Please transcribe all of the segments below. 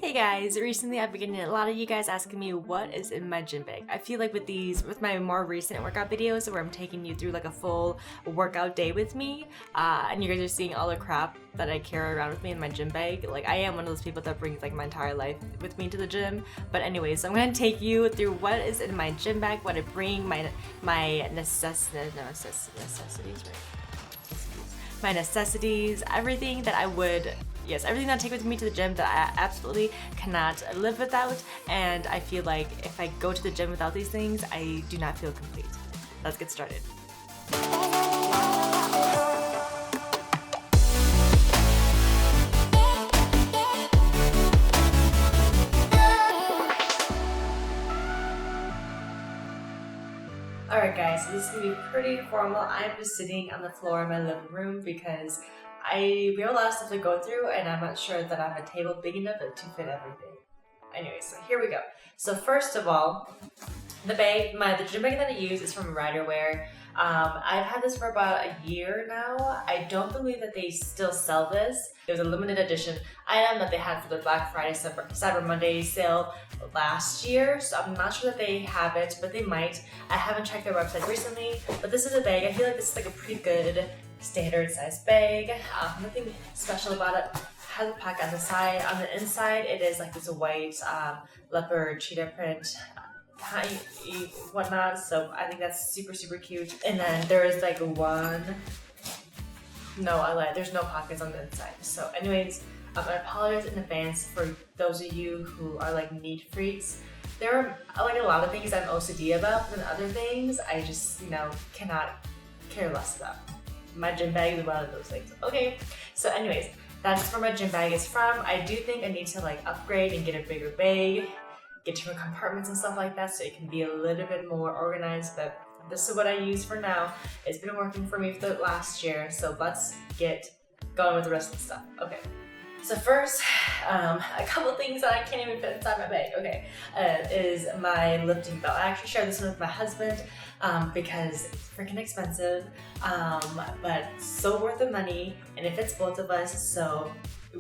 Hey guys, recently I've been getting a lot of you guys asking me what is in my gym bag. I feel like with my more recent workout videos where I'm taking you through like a full workout day with me, and you guys are seeing all the crap that I carry around with me in my gym bag. Like I am one of those people that brings like my entire life with me to the gym. But anyways, so I'm gonna take you through what is in my gym bag, what I bring, my necessities, right? My necessities, everything that everything that I take with me to the gym that I absolutely cannot live without, and I feel like if I go to the gym without these things, I do not feel complete. Let's get started. Alright guys, so this is going to be pretty formal. I'm just sitting on the floor in my living room because we have a lot of stuff to go through and I'm not sure that I have a table big enough to fit everything. Anyway, so here we go. So first of all, the gym bag that I use is from Ryderwear. I've had this for about a year now. I don't believe that they still sell this. It was a limited edition item that they had for the Black Friday, Cyber Monday sale last year. So I'm not sure that they have it, but they might. I haven't checked their website recently, but this is a bag. I feel like this is like a pretty good standard size bag. Nothing special about it. It has a pocket on the side. On the inside, it is like this white leopard cheetah print whatnot, so I think that's super cute. And then there is like there's no pockets on the inside. So anyways, I apologize in advance for those of you who are like neat freaks. There are like a lot of things I'm OCD about, and other things I just cannot care less about. My gym bag is one of those things. Okay, so anyways, that's where my gym bag is from. I do think I need to like upgrade and get a bigger bag, get different compartments and stuff like that so it can be a little bit more organized, but this is what I use for now. It's been working for me for the last year, so let's get going with the rest of the stuff. Okay, so first, a couple things that I can't even fit inside my bag, is my lifting belt. I actually share this one with my husband because it's freaking expensive, but so worth the money, and it fits both of us, so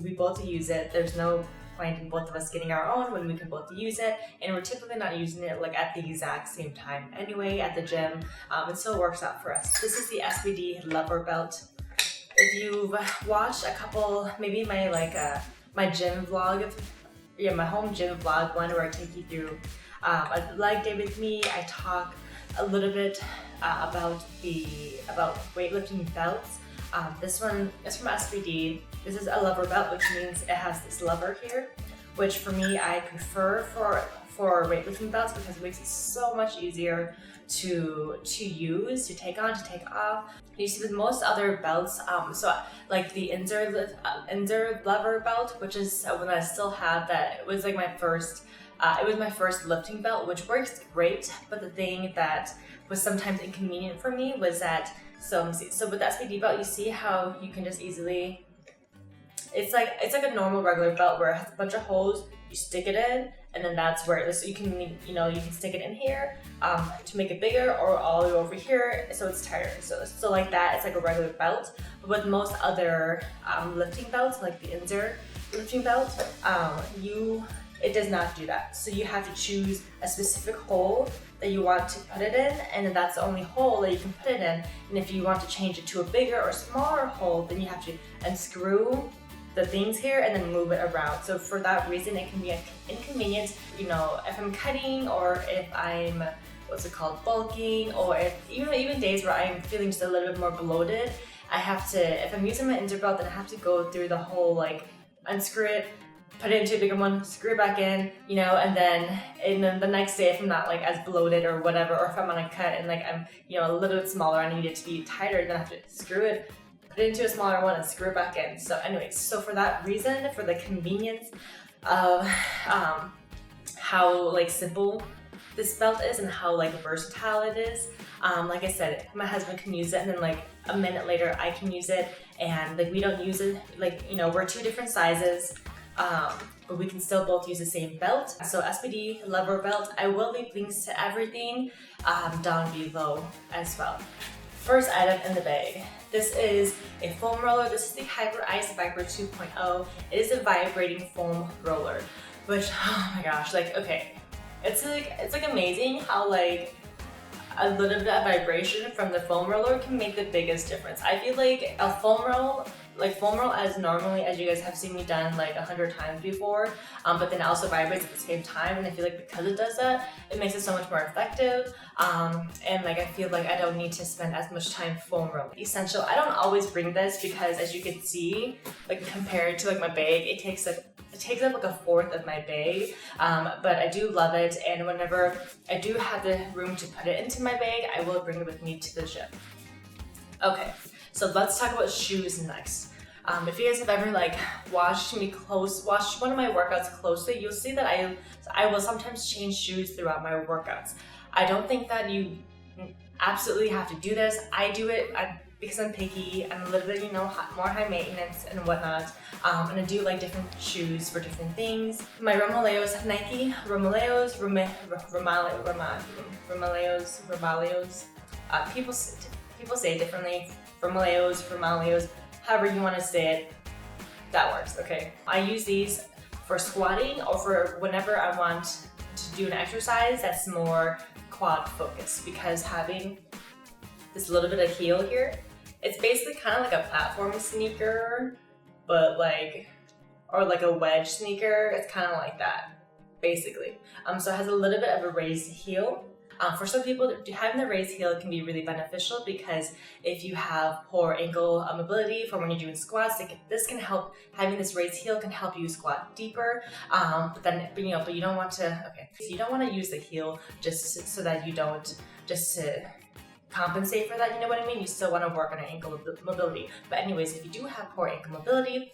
we both use it. There's no point in both of us getting our own when we can both use it, and we're typically not using it like at the exact same time anyway at the gym. It still works out for us. This is the SBD lever belt. If you've watched a couple, maybe my my gym vlog, my home gym vlog one where I take you through a leg day with me, I talk a little bit about weightlifting belts. This one is from SBD. This is a lever belt, which means it has this lever here, which for me I prefer for weightlifting belts because it makes it so much easier to use, to take on, to take off. You see with most other belts, so like the Inzer lever belt, which is one that I still have, that it was like my first lifting belt, which works great, but the thing that was sometimes inconvenient for me was that, so with the SBD belt, you see how you can just easily, it's like a normal regular belt where it has a bunch of holes, you stick it in, and then that's where you can stick it in here to make it bigger, or all the way over here so it's tighter. So like that, it's like a regular belt. But with most other lifting belts, like the Inzer lifting belt, it does not do that. So you have to choose a specific hole that you want to put it in, and then that's the only hole that you can put it in. And if you want to change it to a bigger or smaller hole, then you have to unscrew the things here and then move it around. So for that reason, it can be inconvenient, if I'm cutting, or if I'm, bulking, or if even days where I'm feeling just a little bit more bloated, I have to, if I'm using my Inzer belt, then I have to go through the whole unscrew it, put it into a bigger one, screw it back in, and then the next day, if I'm not as bloated or whatever, or if I'm on a cut and I'm a little bit smaller, I need it to be tighter, then I have to screw it, put it into a smaller one, and screw it back in. So anyways, so for that reason, for the convenience of how simple this belt is and how versatile it is, like I said, my husband can use it, and then a minute later I can use it, and we don't use it, we're two different sizes, but we can still both use the same belt. So SBD lever belt, I will leave links to everything down below as well. First item in the bag. This is a foam roller. This is the Hyper Ice Viper 2.0. It is a vibrating foam roller. which, oh my gosh, like, okay, it's like amazing how like a little bit of vibration from the foam roller can make the biggest difference. I feel like a foam roll, as normally as you guys have seen me done like 100 times before, but then also vibrates at the same time, and I feel like because it does that, it makes it so much more effective, and like I feel like I don't need to spend as much time foam rolling. Essential. I don't always bring this because, as you can see, like compared to like my bag, it takes up like a fourth of my bag, but I do love it, and whenever I do have the room to put it into my bag, I will bring it with me to the gym. Okay, so let's talk about shoes next. If you guys have ever like watched one of my workouts closely, you'll see that I will sometimes change shoes throughout my workouts. I don't think that you absolutely have to do this. I do it because I'm picky. I'm a little bit, you know, more high maintenance and whatnot. And I do like different shoes for different things. My Romaleos, Nike Romaleos, Romaleos. People say it differently. Romaleos, however you want to say it, that works, okay? I use these for squatting or for whenever I want to do an exercise that's more quad focused, because having this little bit of heel here, it's basically kind of like a platform sneaker, but like, or like a wedge sneaker. It's kind of like that, basically. So it has a little bit of a raised heel. For some people, having the raised heel can be really beneficial, because if you have poor ankle mobility for when you're doing squats, having this raised heel can help you squat deeper. But you don't want to. Okay, so you don't want to use the heel just so that you don't to compensate for that. You know what I mean? You still want to work on your ankle mobility. But anyways, if you do have poor ankle mobility,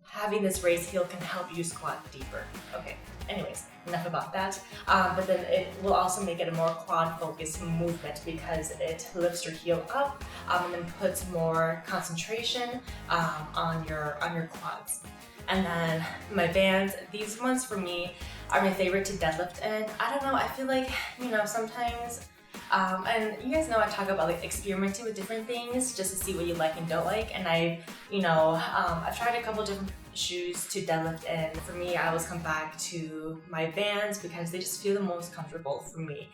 having this raised heel can help you squat deeper. Okay. Anyways, enough about that. But then it will also make it a more quad-focused movement, because it lifts your heel up and then puts more concentration on your quads. And then my bands, these ones for me are my favorite to deadlift in. I don't know, I feel like, you know, sometimes, and you guys know I talk about like experimenting with different things just to see what you like and don't like. And I've tried a couple different shoes to deadlift in. For me, I always come back to my Vans because they just feel the most comfortable for me.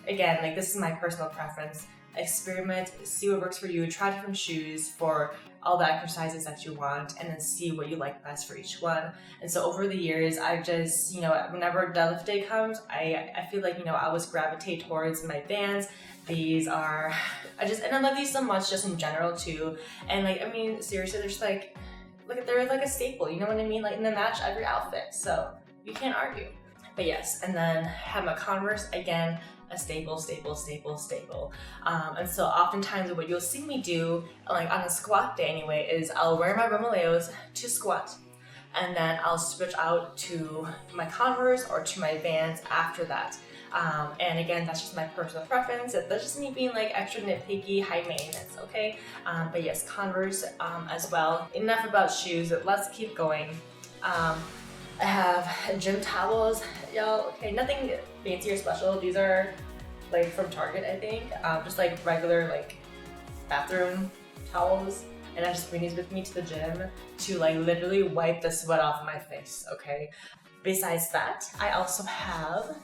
Again, like, this is my personal preference. Experiment, see what works for you, try different shoes for all the exercises that you want, and then see what you like best for each one. And so over the years, I've just, you know, whenever deadlift day comes, I feel like, you know, I always gravitate towards my Vans. These are, and I love these so much just in general too. And like, I mean, seriously, they're just like they're like a staple, you know what I mean? Like, and they match every outfit, so you can't argue. But yes, and then have my Converse, again, a staple. And so oftentimes what you'll see me do, like on a squat day anyway, is I'll wear my Romaleos to squat, and then I'll switch out to my Converse or to my Vans after that. And again, that's just my personal preference. That's just me being like extra nitpicky, high maintenance, okay? But yes, Converse as well. Enough about shoes, let's keep going. I have gym towels, y'all. Okay, nothing fancy or special. These are like from Target, I think. Just like regular like bathroom towels. And I just bring these with me to the gym to like literally wipe the sweat off my face, okay? Besides that, I also have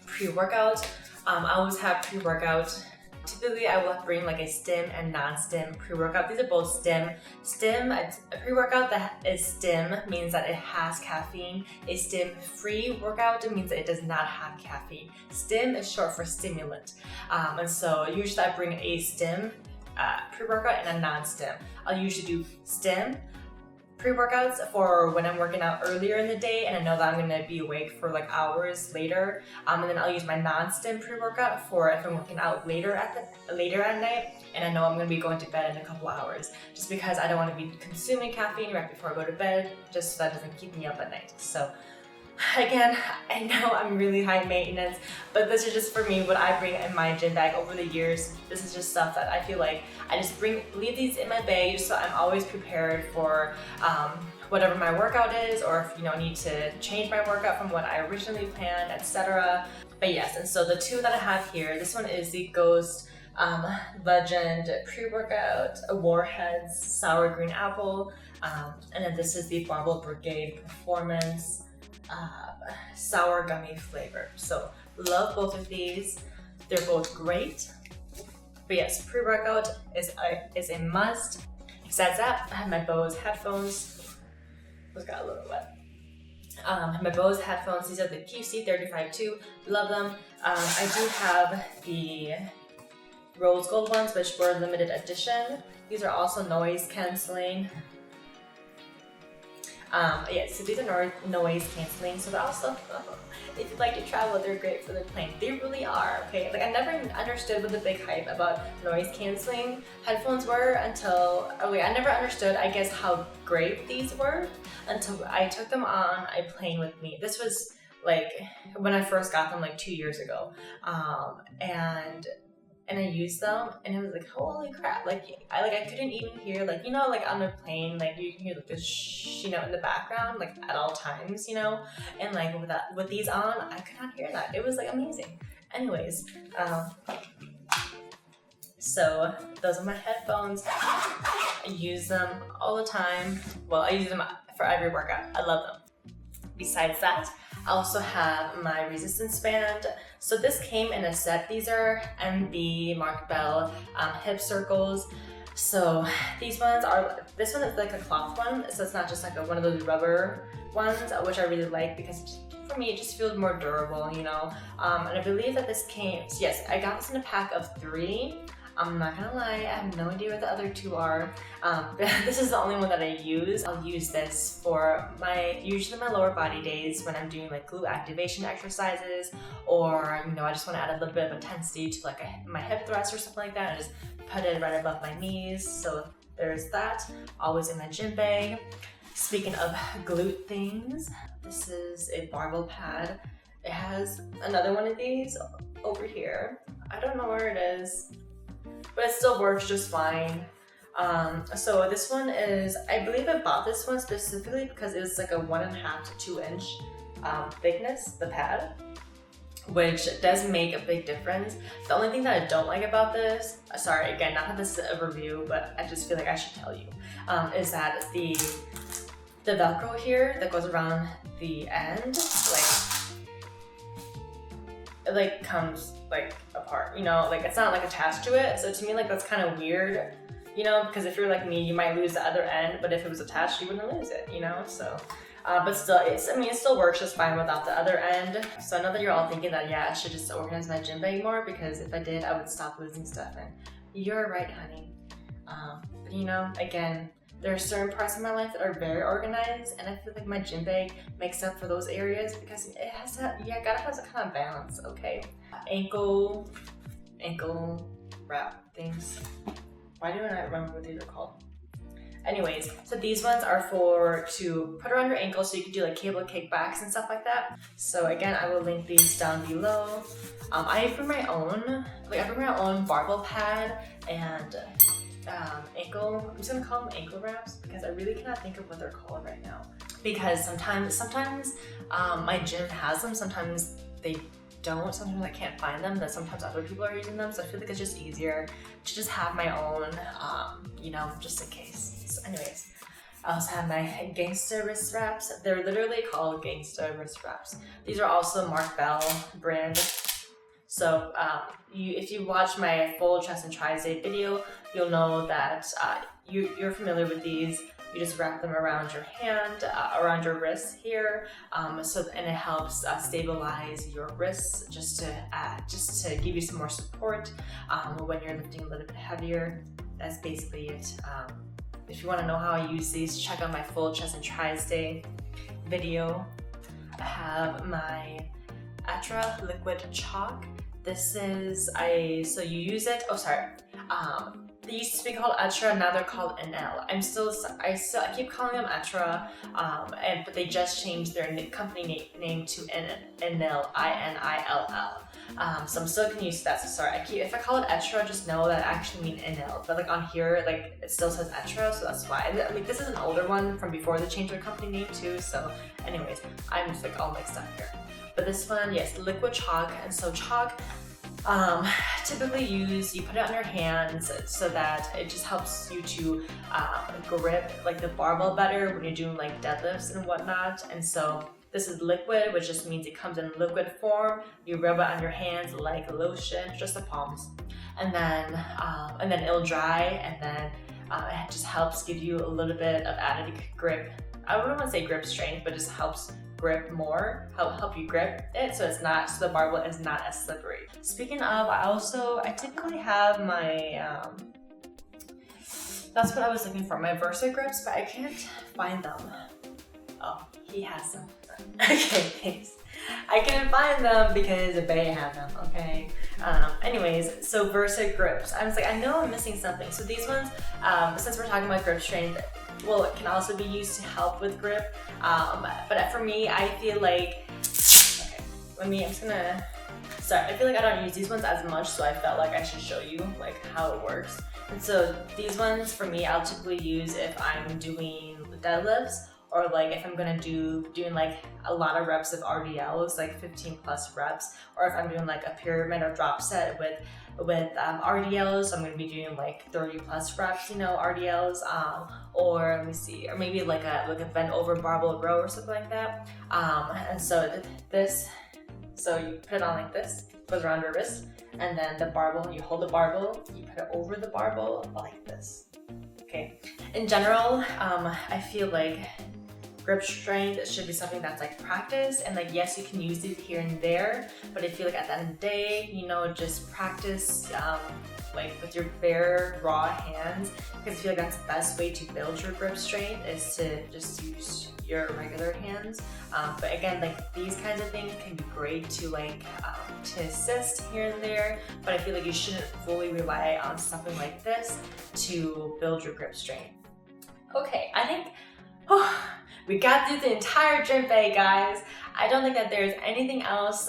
pre-workout. I always have pre-workout. Typically, I will bring like a stim and non-stim pre-workout. These are both stim. A pre-workout that is stim means that it has caffeine. A stim-free workout means that it does not have caffeine. Stim is short for stimulant. And so usually I bring a stim pre-workout and a non-stim. I'll usually do stim pre-workouts for when I'm working out earlier in the day and I know that I'm going to be awake for like hours later, and then I'll use my non-stim pre-workout for if I'm working out later at night and I know I'm going to be going to bed in a couple hours, just because I don't want to be consuming caffeine right before I go to bed, just so that doesn't keep me up at night. So again, I know I'm really high maintenance, but this is just for me what I bring in my gym bag over the years. This is just stuff that I feel like I just leave these in my bag just so I'm always prepared for whatever my workout is, or if I need to change my workout from what I originally planned, etc. But yes, and so the two that I have here, this one is the Ghost Legend pre-workout, Warheads sour green apple, and then this is the BARBELL Brigade Performance sour gummy flavor. So love both of these. They're both great. But yes, pre-workout is a must. Besides that, I have my Bose headphones. Those got a little wet. My Bose headphones, these are the QC35-2, love them. I do have the rose gold ones, which were limited edition. These are also noise canceling. Yeah, so these are noise canceling, so they're also, if you'd like to travel, they're great for the plane. They really are, okay? Like, I never understood what the big hype about noise canceling headphones were until, I never understood, I guess, how great these were until I took them on a plane with me. This was like when I first got them like 2 years ago, and I used them, and it was like, holy crap! Like I couldn't even hear, like, you know, like on a plane, like you can hear like this, you know, in the background, like at all times, you know, and like with these on, I could not hear that. It was like amazing. Anyways, so those are my headphones. I use them all the time. Well, I use them for every workout. I love them. Besides that, I also have my resistance band. So this came in a set. These are MB Mark Bell hip circles. So these ones are, this one is like a cloth one, so it's not just like one of those rubber ones, which I really like because for me it just feels more durable, you know. And I believe that this came, so yes, I got this in a pack of 3. I'm not gonna lie, I have no idea what the other 2 are. This is the only one that I use. I'll use this for usually my lower body days when I'm doing like glute activation exercises, or you know, I just want to add a little bit of intensity to like my hip thrust or something like that, and just put it right above my knees. So there's that, always in my gym bag. Speaking of glute things, this is a barbell pad. It has another one of these over here. I don't know where it is, but it still works just fine. So this one is, I believe I bought this one specifically because it was like a 1.5 to 2 inch thickness, the pad, which does make a big difference. The only thing that I don't like about this, sorry, again, not that this is a review, but I just feel like I should tell you, is that the Velcro here that goes around the end, it like comes like apart, you know, like it's not like attached to it. So to me, like that's kind of weird, you know, because if you're like me, you might lose the other end, but if it was attached, you wouldn't lose it, you know. So but still, it still works just fine without the other end. So I know that you're all thinking that, yeah, I should just organize my gym bag more, because if I did, I would stop losing stuff. And you're right, honey. But you know, again, there are certain parts of my life that are very organized, and I feel like my gym bag makes up for those areas because it has that, yeah, gotta have some kind of balance, okay? Ankle wrap things. Why do I not remember what these are called? Anyways, so these ones are to put around your ankle so you can do like cable kickbacks and stuff like that. So again, I will link these down below. I bring my own barbell pad and ankle, I'm just gonna call them ankle wraps because I really cannot think of what they're called right now. Because sometimes my gym has them, sometimes they don't, sometimes I can't find them, but sometimes other people are using them, so I feel like it's just easier to just have my own, you know, just in case. So anyways, I also have my GANGSTA wrist wraps. They're literally called GANGSTA wrist wraps. These are also Mark Bell brand. So if you watch my full chest and tries day video, you'll know that you're familiar with these. You just wrap them around your hand, around your wrist here, and it helps stabilize your wrists, just to give you some more support when you're lifting a little bit heavier. That's basically it. If you want to know how I use these, check out my full chest and tries day video. I have my Atra liquid chalk. This is so you use it. Oh, sorry. They used to be called Atra, now they're called NL. I keep calling them Atra, but they just changed their company name to NL, INILL. So I'm still gonna use that. So sorry. If I call it Atra, just know that I actually mean NL. But like on here, like it still says Atra, so that's why. And, like this is an older one from before they changed their company name too. So, anyways, I'm just like all mixed up here. But this one, yes, liquid chalk. And so chalk, typically you put it on your hands so that it just helps you to grip like the barbell better when you're doing like deadlifts and whatnot. And so this is liquid, which just means it comes in liquid form. You rub it on your hands like lotion, just the palms, and then it'll dry, and then it just helps give you a little bit of added grip. I wouldn't want to say grip strength, but just helps grip more, help you grip it so it's not, so the barbell is not as slippery. Speaking of, I typically have my that's what I was looking for, my Versa grips, but I can't find them. Oh, he has them. Okay, thanks. I couldn't find them because Bay had them, okay? Anyways, so Versa grips. I was like, I know I'm missing something. So these ones, since we're talking about grip strength, well, it can also be used to help with grip. But for me, I feel like, okay, I feel like I don't use these ones as much, so I felt like I should show you like how it works. And so these ones for me, I'll typically use if I'm doing deadlifts, or like if I'm gonna doing like a lot of reps of RDLs, like 15 plus reps, or if I'm doing like a pyramid or drop set with RDLs, I'm gonna be doing like 30 plus reps, you know, RDLs, or let me see, or maybe like a bent over barbell row or something like that. And so so you put it on like this, goes around your wrist, and then the barbell, you hold the barbell, you put it over the barbell like this. Okay. In general, I feel like grip strength should be something that's like practice, and like yes, you can use it here and there, but I feel like at the end of the day, you know, just practice like with your bare raw hands, because I feel like that's the best way to build your grip strength is to just use your regular hands. But again, like these kinds of things can be great to like to assist here and there, but I feel like you shouldn't fully rely on something like this to build your grip strength. Okay, I think we got through the entire gym bag, guys. I don't think that there's anything else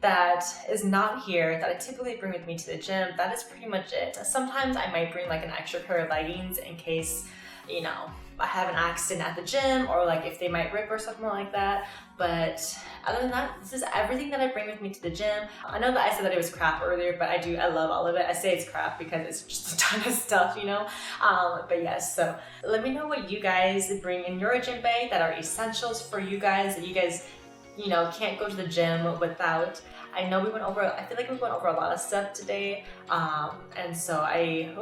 that is not here that I typically bring with me to the gym. That is pretty much it. Sometimes I might bring like an extra pair of leggings in case, you know, I have an accident at the gym, or like if they might rip or something like that. But other than that, this is everything that I bring with me to the gym. I know that I said that it was crap earlier, but I love all of it. I say it's crap because it's just a ton of stuff, you know? But yes, so let me know what you guys bring in your gym bag that are essentials for you guys, that you guys, you know, can't go to the gym without. I know I feel like we went over a lot of stuff today. And so I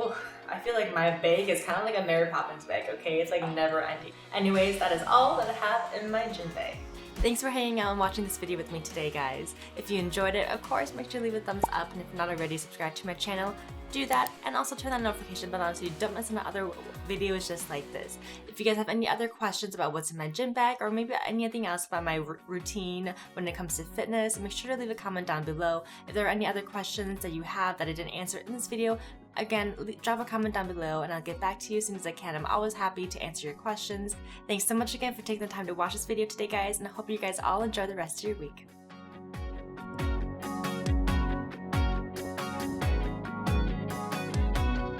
feel like my bag is kind of like a Mary Poppins bag, okay? It's like never ending. Anyways, that is all that I have in my gym bag. Thanks for hanging out and watching this video with me today, guys. If you enjoyed it, of course, make sure to leave a thumbs up, and if you're not already, subscribe to my channel. Do that, and also turn that notification bell on so you don't miss my other videos just like this. If you guys have any other questions about what's in my gym bag, or maybe anything else about my routine when it comes to fitness, make sure to leave a comment down below. If there are any other questions that you have that I didn't answer in this video, again, drop a comment down below and I'll get back to you as soon as I can. I'm always happy to answer your questions. Thanks so much again for taking the time to watch this video today, guys, and I hope you guys all enjoy the rest of your week.